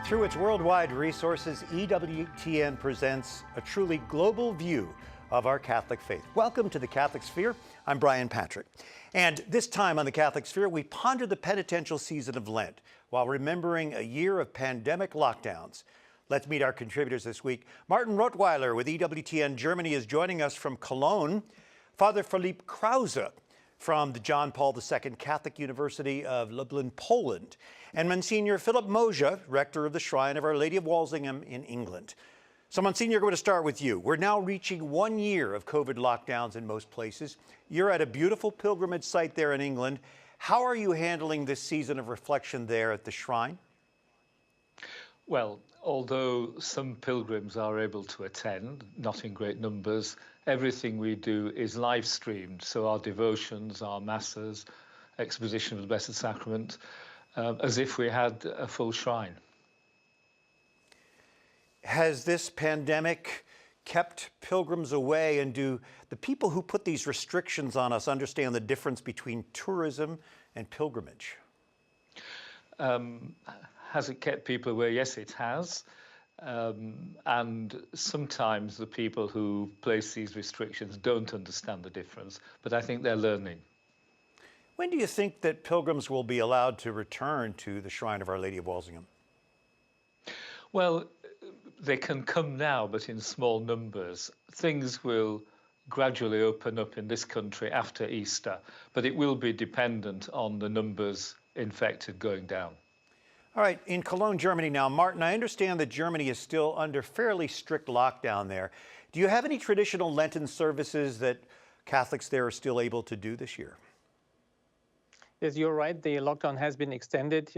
Through its worldwide resources, EWTN presents a truly global view of our Catholic faith. Welcome to the Catholic Sphere. I'm Brian Patrick. And this time on the Catholic Sphere, we ponder the penitential season of Lent while remembering a year of pandemic lockdowns. Let's meet our contributors this week. Martin Rottweiler with EWTN Germany is joining us from Cologne. Father Philippe Krause from the John Paul II Catholic University of Lublin, Poland, and Monsignor Philip Moja, rector of the Shrine of Our Lady of Walsingham in England. So, Monsignor, we're going to start with you. We're now reaching 1 year of COVID lockdowns in most places. You're at a beautiful pilgrimage site there in England. How are you handling this season of reflection there at the shrine? Well, although some pilgrims are able to attend, not in great numbers, everything we do is live streamed. So our devotions, our masses, exposition of the Blessed Sacrament, as if we had a full shrine. Has this pandemic kept pilgrims away, and do the people who put these restrictions on us understand the difference between tourism and pilgrimage? Has it kept people away? Yes, it has. And sometimes the people who place these restrictions don't understand the difference, but I think they're learning. When do you think that pilgrims will be allowed to return to the Shrine of Our Lady of Walsingham? Well, they can come now, but in small numbers. Things will gradually open up in this country after Easter, but it will be dependent on the numbers infected going down. All right, in Cologne, Germany now. Martin, I understand that Germany is still under fairly strict lockdown there. Do you have any traditional Lenten services that Catholics there are still able to do this year? Yes, you're right. The lockdown has been extended.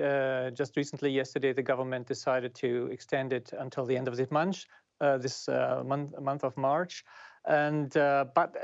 Just recently, yesterday, the government decided to extend it until the end of this month, month of March. But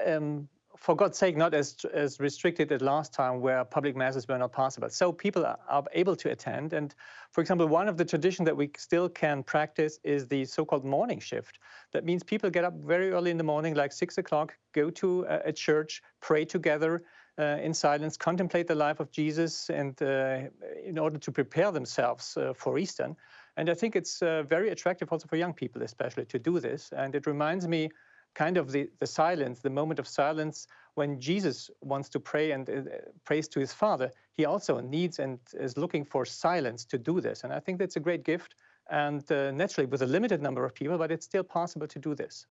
for God's sake, not as restricted as last time, where public masses were not possible. So people are able to attend. And for example, one of the traditions that we still can practice is the so-called morning shift. That means people get up very early in the morning, like 6 o'clock, go to a church, pray together in silence, contemplate the life of Jesus, and in order to prepare themselves for Easter. And I think it's very attractive also for young people, especially, to do this. And it reminds me kind of the silence, the moment of silence when Jesus wants to pray and prays to his Father. He also needs and is looking for silence to do this. And I think that's a great gift. And naturally, with a limited number of people, but it's still possible to do this.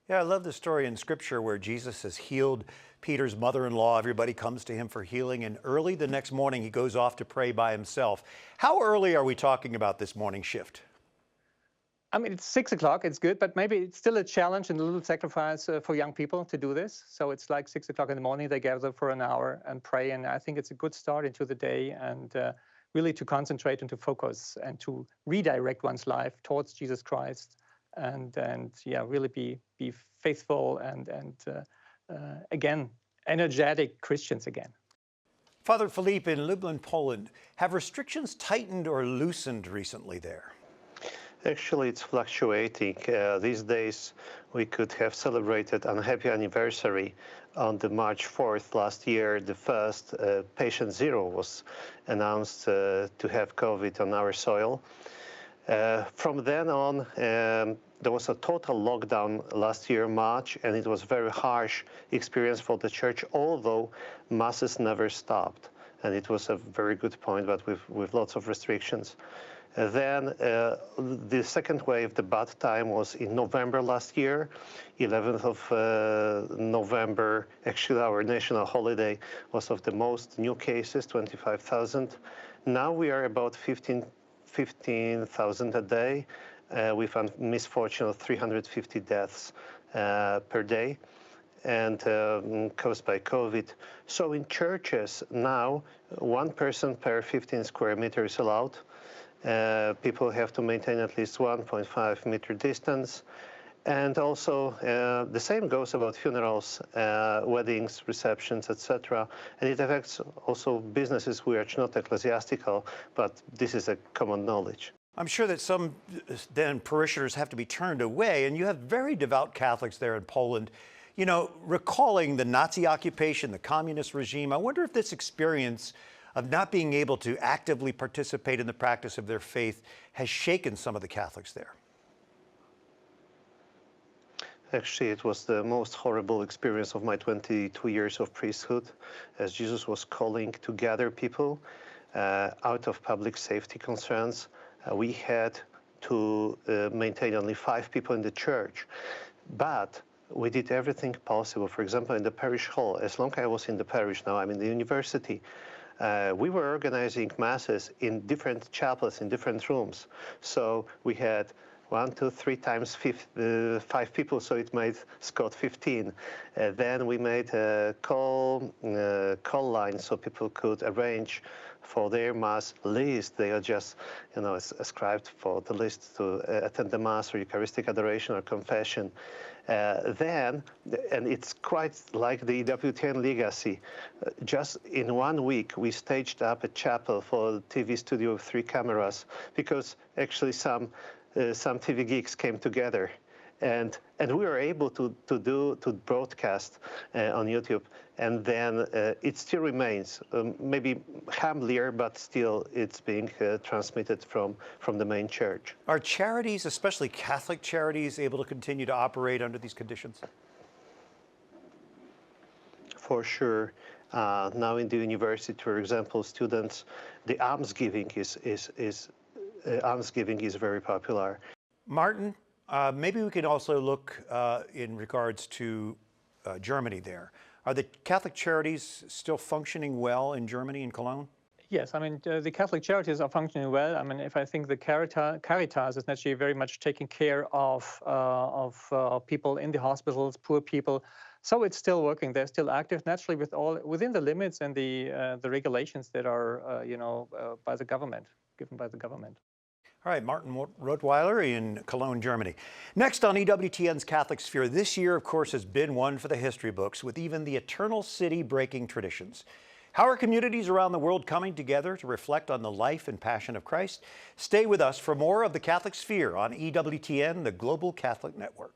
Yeah, I love the story in Scripture where Jesus has healed Peter's mother-in-law. Everybody comes to him for healing, and early the next morning he goes off to pray by himself. How early are we talking about this morning shift? I mean, it's 6 o'clock, it's good, but maybe it's still a challenge and a little sacrifice for young people to do this. So it's like 6 o'clock in the morning, they gather for an hour and pray, and I think it's a good start into the day, and really to concentrate and to focus and to redirect one's life towards Jesus Christ, and yeah, really be faithful and again, energetic Christians again. Father Philippe, in Lublin, Poland, have restrictions tightened or loosened recently there? Actually, it's fluctuating. These days, we could have celebrated a happy anniversary on the March 4th last year. The first patient zero was announced to have COVID on our soil. From then on, there was a total lockdown last year, March, and it was a very harsh experience for the church, although masses never stopped. And it was a very good point, but with lots of restrictions. Then the second wave, the bad time, was in November last year, 11th of November. Actually, our national holiday was of the most new cases, 25,000. Now we are about 15,000 a day, with a misfortune of 350 deaths per day, and caused by COVID. So in churches now, one person per 15 square meters is allowed. People have to maintain at least 1.5 meter distance. And also, the same goes about funerals, weddings, receptions, etc. And it affects also businesses which are not ecclesiastical, but this is a common knowledge. I'm sure that some then parishioners have to be turned away, and you have very devout Catholics there in Poland. You know, recalling the Nazi occupation, the communist regime, I wonder if this experience of not being able to actively participate in the practice of their faith has shaken some of the Catholics there? Actually, it was the most horrible experience of my 22 years of priesthood, as Jesus was calling to gather people out of public safety concerns. We had to maintain only 5 people in the church, but we did everything possible. For example, in the parish hall, as long as I was in the parish, now I'm in the university, we were organizing masses in different chapels, in different rooms. So we had 1, 2, 3 times 5 people, so it made Scott 15. Then we made a call line so people could arrange for their mass list. They are just, ascribed for the list to attend the mass or Eucharistic adoration or confession. And it's quite like the EWTN legacy. Just in 1 week, we staged up a chapel for a TV studio with 3 cameras, because actually some TV geeks came together, and we were able to broadcast on YouTube, and then it still remains, maybe humbler, but still it's being transmitted from the main church. Are charities, especially Catholic charities, able to continue to operate under these conditions? For sure. Now in the university, for example, students, the almsgiving is very popular. Martin, maybe we could also look in regards to Germany there. Are the Catholic charities still functioning well in Germany, in Cologne? Yes, I mean, the Catholic charities are functioning well. I mean, if I think the Caritas is naturally very much taking care of people in the hospitals, poor people. So it's still working. They're still active, naturally, within the limits and the regulations that are, by the government, given by the government. All right, Martin Rottweiler in Cologne, Germany. Next on EWTN's Catholic Sphere, this year, of course, has been one for the history books, with even the Eternal City breaking traditions. How are communities around the world coming together to reflect on the life and passion of Christ? Stay with us for more of the Catholic Sphere on EWTN, the Global Catholic Network.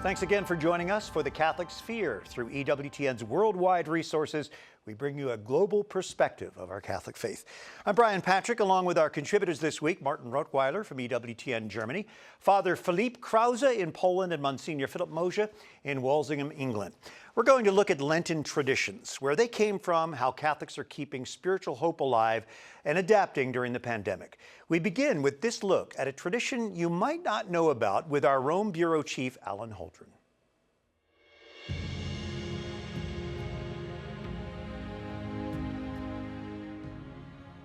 Thanks again for joining us for the Catholic Sphere. Through EWTN's worldwide resources, we bring you a global perspective of our Catholic faith. I'm Brian Patrick, along with our contributors this week, Martin Rottweiler from EWTN Germany, Father Philippe Krause in Poland, and Monsignor Philip Moshe in Walsingham, England. We're going to look at Lenten traditions, where they came from, how Catholics are keeping spiritual hope alive and adapting during the pandemic. We begin with this look at a tradition you might not know about with our Rome Bureau Chief, Alan Holdren.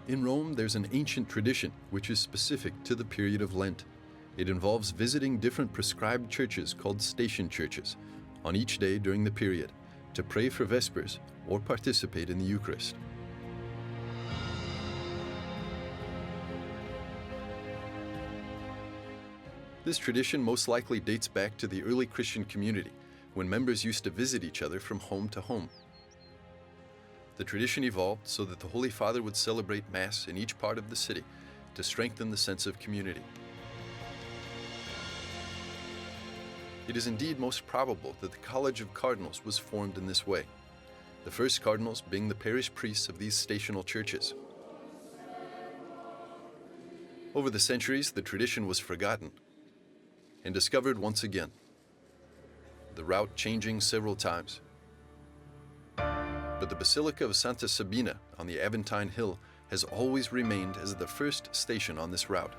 In Rome, there's an ancient tradition which is specific to the period of Lent. It involves visiting different prescribed churches called station churches on each day during the period to pray for Vespers or participate in the Eucharist. This tradition most likely dates back to the early Christian community, when members used to visit each other from home to home. The tradition evolved so that the Holy Father would celebrate Mass in each part of the city to strengthen the sense of community. It is indeed most probable that the College of Cardinals was formed in this way, the first cardinals being the parish priests of these stational churches. Over the centuries, the tradition was forgotten and discovered once again, the route changing several times. But the Basilica of Santa Sabina on the Aventine Hill has always remained as the first station on this route.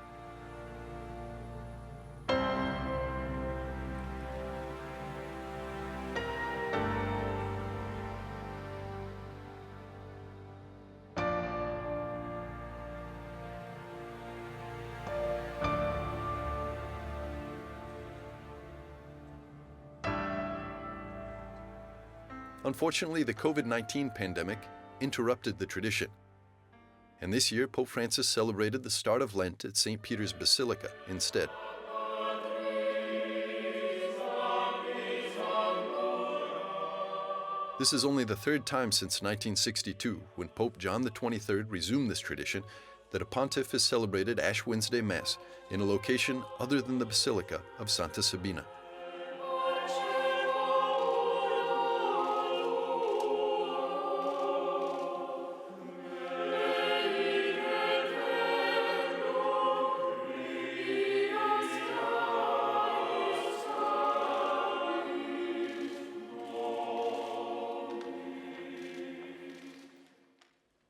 Unfortunately, the COVID-19 pandemic interrupted the tradition. And this year, Pope Francis celebrated the start of Lent at St. Peter's Basilica instead. This is only the third time since 1962, when Pope John XXIII resumed this tradition, that a pontiff has celebrated Ash Wednesday Mass in a location other than the Basilica of Santa Sabina.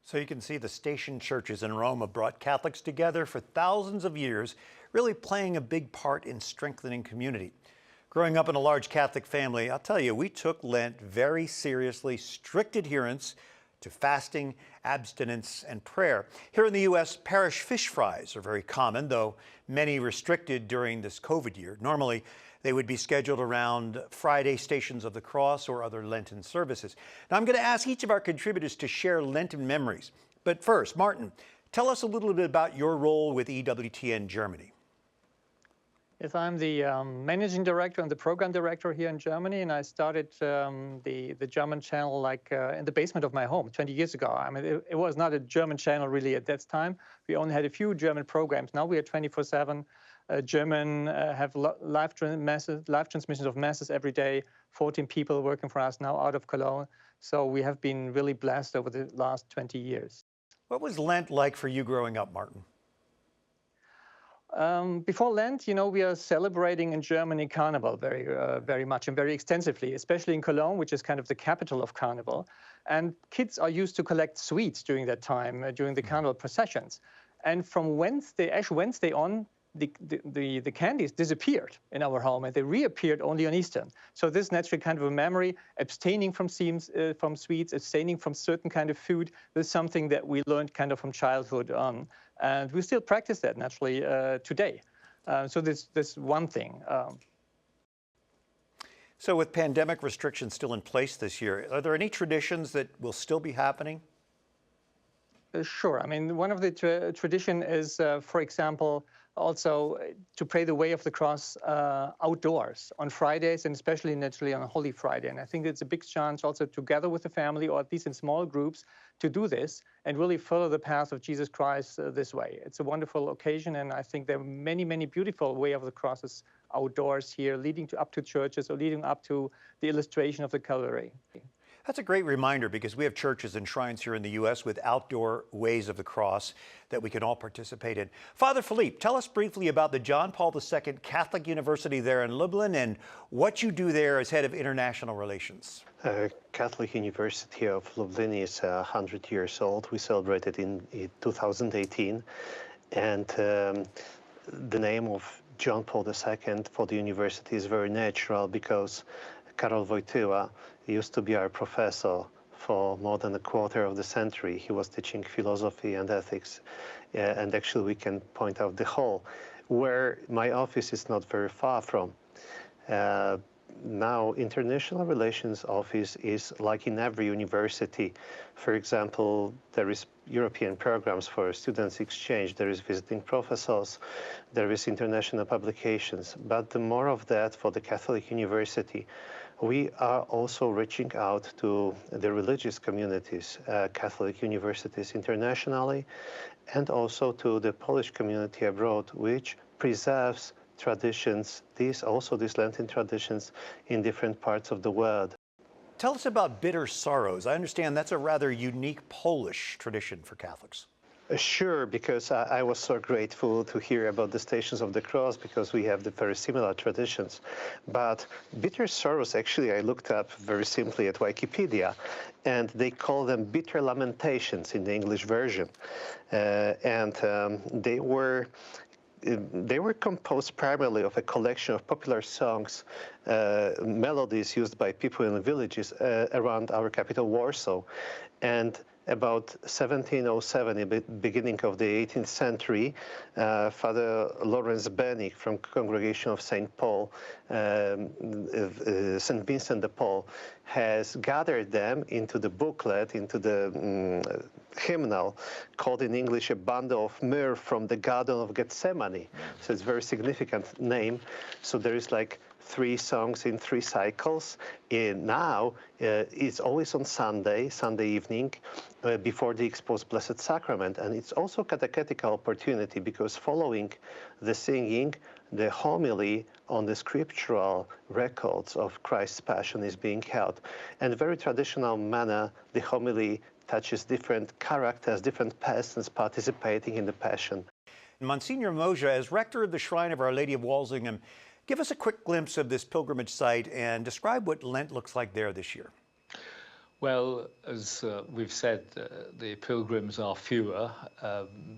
So you can see the station churches in Rome have brought Catholics together for thousands of years, really playing a big part in strengthening community. Growing up in a large Catholic family, I'll tell you, we took Lent very seriously, strict adherence to fasting, abstinence, and prayer. Here in the U.S., parish fish fries are very common, though many restricted during this COVID year. Normally, they would be scheduled around Friday Stations of the Cross or other Lenten services. Now, I'm going to ask each of our contributors to share Lenten memories. But first, Martin, tell us a little bit about your role with EWTN Germany. Yes, I'm the managing director and the program director here in Germany, and I started the German channel in the basement of my home 20 years ago. I mean, it was not a German channel really at that time. We only had a few German programs. Now we are 24/7. German have live transmissions of masses every day. 14 people working for us now out of Cologne. So we have been really blessed over the last 20 years. What was Lent like for you growing up, Martin? Before Lent, we are celebrating in Germany Carnival very much and very extensively, especially in Cologne, which is kind of the capital of Carnival. And kids are used to collect sweets during that time, during the Carnival processions. And from Ash Wednesday on, the candies disappeared in our home, and they reappeared only on Easter. So this naturally kind of a memory, abstaining from sweets, abstaining from certain kind of food. This is something that we learned kind of from childhood on, and we still practice that naturally today. So this one thing. So with pandemic restrictions still in place this year, are there any traditions that will still be happening? Sure. I mean, one of the tradition is, for example, also to pray the Way of the Cross outdoors on Fridays, and especially naturally on Holy Friday. And I think it's a big chance also to gather with the family, or at least in small groups, to do this and really follow the path of Jesus Christ this way. It's a wonderful occasion, and I think there are many, many beautiful Way of the Crosses outdoors here, leading up to churches or leading up to the illustration of the Calvary. That's a great reminder, because we have churches and shrines here in the U.S. with outdoor Ways of the Cross that we can all participate in. Father Philippe, tell us briefly about the John Paul II Catholic University there in Lublin and what you do there as head of international relations. Catholic University of Lublin is 100 years old. We celebrated in 2018. And the name of John Paul II for the university is very natural, because Karol Wojtyła used to be our professor for more than a quarter of the century. He was teaching philosophy and ethics, and actually we can point out the hall, where my office is not very far from. Now, International Relations Office is like in every university. For example, there is European programs for students exchange, there is visiting professors, there is international publications. But the more of that for the Catholic University, we are also reaching out to the religious communities, Catholic universities internationally, and also to the Polish community abroad, which preserves traditions, these Lenten traditions in different parts of the world. Tell us about Bitter Sorrows. I understand that's a rather unique Polish tradition for Catholics. Sure, because I was so grateful to hear about the Stations of the Cross, because we have the very similar traditions. But Bitter Sorrows, actually, I looked up very simply at Wikipedia, and they call them Bitter Lamentations in the English version. They were composed primarily of a collection of popular songs, melodies used by people in the villages around our capital, Warsaw. And about 1707, in the beginning of the 18th century, Father Lawrence Bennick from Congregation of St. Paul, St. Vincent de Paul, has gathered them into the booklet, into the hymnal, called in English A Bundle of Myrrh from the Garden of Gethsemane. So it's a very significant name. So there is like 3 songs in 3 cycles. Now it's always on Sunday evening, before the exposed Blessed Sacrament. And it's also a catechetical opportunity, because following the singing, the homily on the scriptural records of Christ's Passion is being held. And in a very traditional manner, the homily touches different characters, different persons participating in the Passion. Monsignor Moja, as rector of the Shrine of Our Lady of Walsingham, give us a quick glimpse of this pilgrimage site and describe what Lent looks like there this year. Well, as we've said, the pilgrims are fewer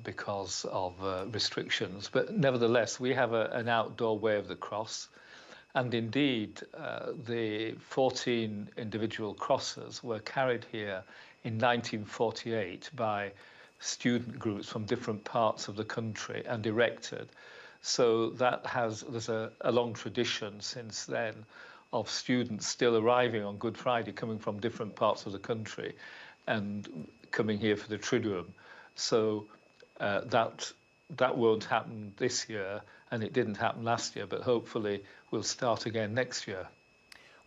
because of restrictions, but nevertheless, we have an outdoor way of the cross. And indeed, the 14 individual crosses were carried here in 1948 by student groups from different parts of the country and erected. So there's a long tradition since then of students still arriving on Good Friday, coming from different parts of the country and coming here for the Triduum. So that won't happen this year, and it didn't happen last year, but hopefully we'll start again next year.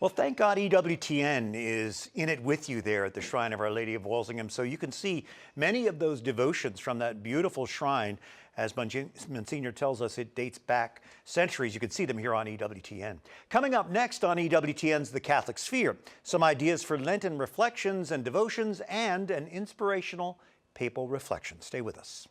Well, thank God EWTN is in it with you there at the Shrine of Our Lady of Walsingham, so you can see many of those devotions from that beautiful shrine. As Monsignor tells us, it dates back centuries. You can see them here on EWTN. Coming up next on EWTN's The Catholic Sphere, some ideas for Lenten reflections and devotions and an inspirational papal reflection. Stay with us.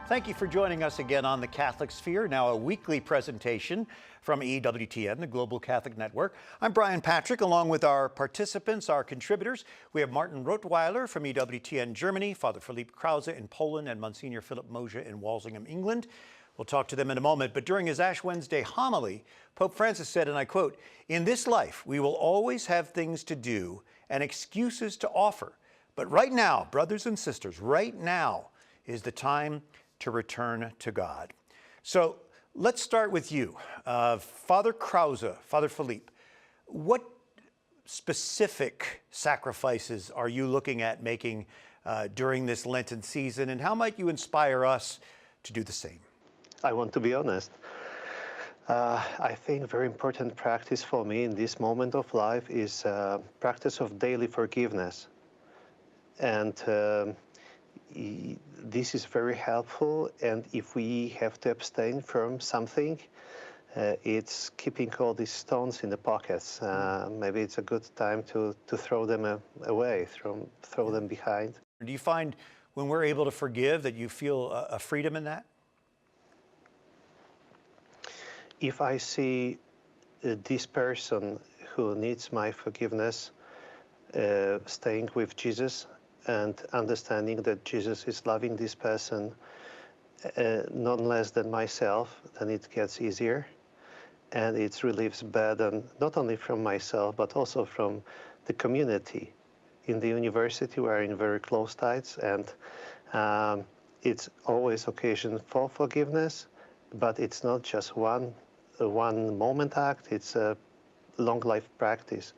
Thank you for joining us again on The Catholic Sphere, now a weekly presentation from EWTN, the Global Catholic Network. I'm Brian Patrick, along with our participants, our contributors. We have Martin Rottweiler from EWTN Germany, Father Philippe Krause in Poland, and Monsignor Philip Moja in Walsingham, England. We'll talk to them in a moment, but during his Ash Wednesday homily, Pope Francis said, and I quote, "In this life, we will always have things to do and excuses to offer. But right now, brothers and sisters, right now is the time to return to God." So let's start with you. Father Krause, Father Philippe, what specific sacrifices are you looking at making during this Lenten season, and how might you inspire us to do the same? I want to be honest. I think a very important practice for me in this moment of life is practice of daily forgiveness. And this is very helpful, and if we have to abstain from something, it's keeping all these stones in the pockets. Maybe it's a good time to throw them away, throw them behind. Do you find when we're able to forgive that you feel a freedom in that? If I see this person who needs my forgiveness, staying with Jesus, and understanding that Jesus is loving this person none less than myself, then it gets easier. And it relieves burden not only from myself, but also from the community. In the university, we're in very close ties, and it's always occasion for forgiveness, but it's not just one moment act, it's a long life practice.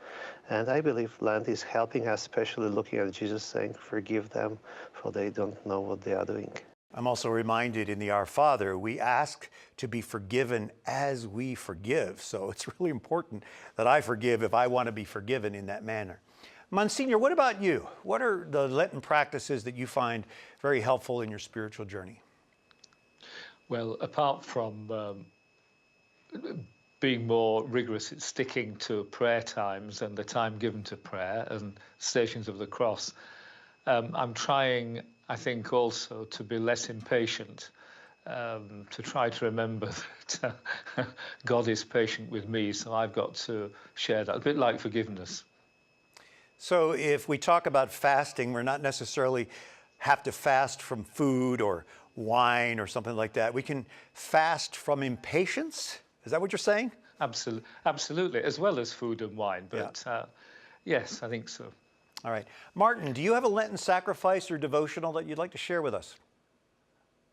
And I believe Lent is helping us, especially looking at Jesus saying, "Forgive them, for they don't know what they are doing." I'm also reminded in the Our Father, we ask to be forgiven as we forgive. So it's really important that I forgive if I want to be forgiven in that manner. Monsignor, what about you? What are the Lenten practices that you find very helpful in your spiritual journey? Well, apart from being more rigorous at sticking to prayer times and the time given to prayer and Stations of the Cross, I'm trying, I think, also to be less impatient to try to remember that God is patient with me, so I've got to share that, a bit like forgiveness. So if we talk about fasting, we're not necessarily have to fast from food or wine or something like that. We can fast from impatience. Is that what you're saying? Absolutely, as well as food and wine. But yes, I think so. All right. Martin, do you have a Lenten sacrifice or devotional that you'd like to share with us?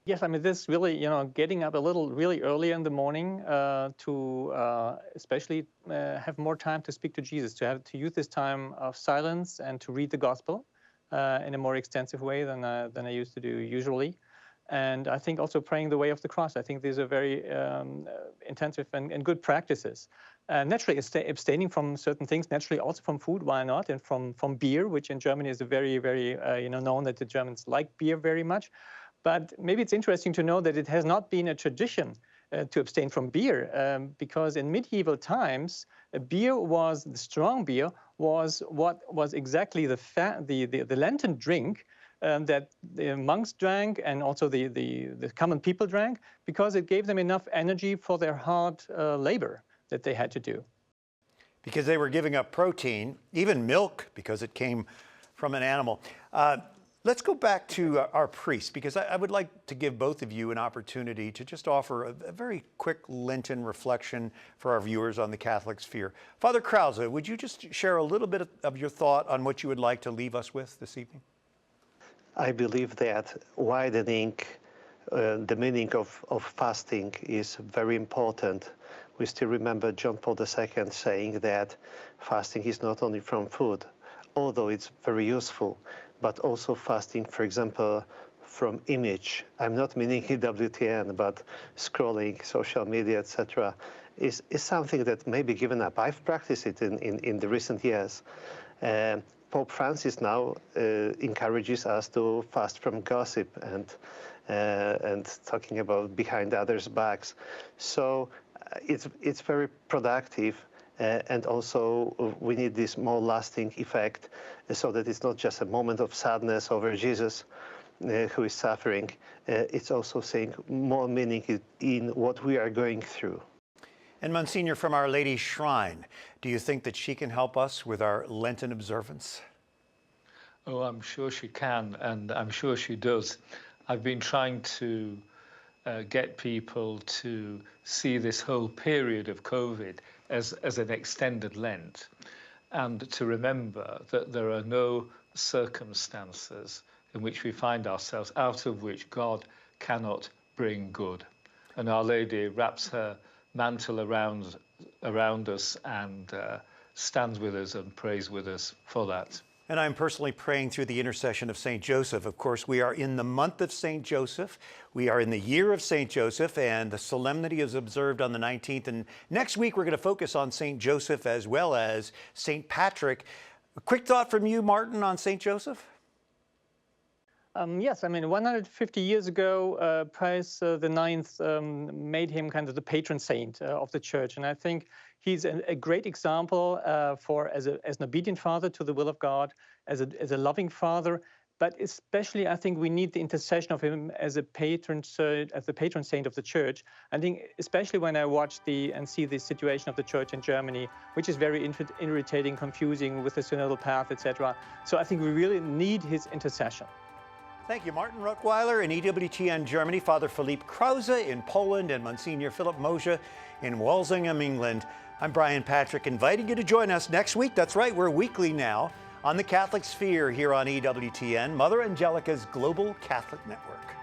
Yes, I mean, this really, getting up a little really early in the morning to especially have more time to speak to Jesus, to use this time of silence and to read the gospel in a more extensive way than I used to do usually. And I think also praying the way of the cross. I think these are very intensive and good practices. Naturally, abstaining from certain things, naturally also from food, why not? And from beer, which in Germany is a very, very, known that the Germans like beer very much. But maybe it's interesting to know that it has not been a tradition to abstain from beer, because in medieval times, the strong beer was what was exactly the Lenten drink that the monks drank and also the common people drank, because it gave them enough energy for their hard labor that they had to do. Because they were giving up protein, even milk, because it came from an animal. Let's go back to our priests, because I would like to give both of you an opportunity to just offer a very quick Lenten reflection for our viewers on the Catholic Sphere. Father Krause, would you just share a little bit of your thought on what you would like to leave us with this evening? I believe that widening the meaning of fasting is very important. We still remember John Paul II saying that fasting is not only from food, although it's very useful, but also fasting, for example, from image. I'm not meaning EWTN, but scrolling, social media, etc., is something that may be given up. I've practiced it in the recent years. Pope Francis now encourages us to fast from gossip and talking about behind others' backs. So it's very productive. And also we need this more lasting effect, so that it's not just a moment of sadness over Jesus who is suffering. It's also saying more meaning in what we are going through. And Monsignor, from Our Lady's Shrine, do you think that she can help us with our Lenten observance? Oh, I'm sure she can, and I'm sure she does. I've been trying to get people to see this whole period of COVID as an extended Lent, and to remember that there are no circumstances in which we find ourselves out of which God cannot bring good. And Our Lady wraps her mantle around us and stands with us and prays with us for that. And I'm personally praying through the intercession of St. Joseph. Of course, we are in the month of St. Joseph. We are in the year of St. Joseph, and the solemnity is observed on the 19th. And next week, we're going to focus on St. Joseph as well as St. Patrick. A quick thought from you, Martin, on St. Joseph? Yes, I mean, 150 years ago, Pius IX made him kind of the patron saint of the church. And I think he's a great example as an obedient father to the will of God, as a loving father. But especially, I think we need the intercession of him as the patron saint of the church. I think especially when I watch and see the situation of the church in Germany, which is very irritating, confusing with the synodal path, etc. So I think we really need his intercession. Thank you, Martin Rottweiler in EWTN Germany, Father Philippe Krause in Poland, and Monsignor Philip Moja in Walsingham, England. I'm Brian Patrick, inviting you to join us next week. That's right, we're weekly now on the Catholic Sphere here on EWTN, Mother Angelica's Global Catholic Network.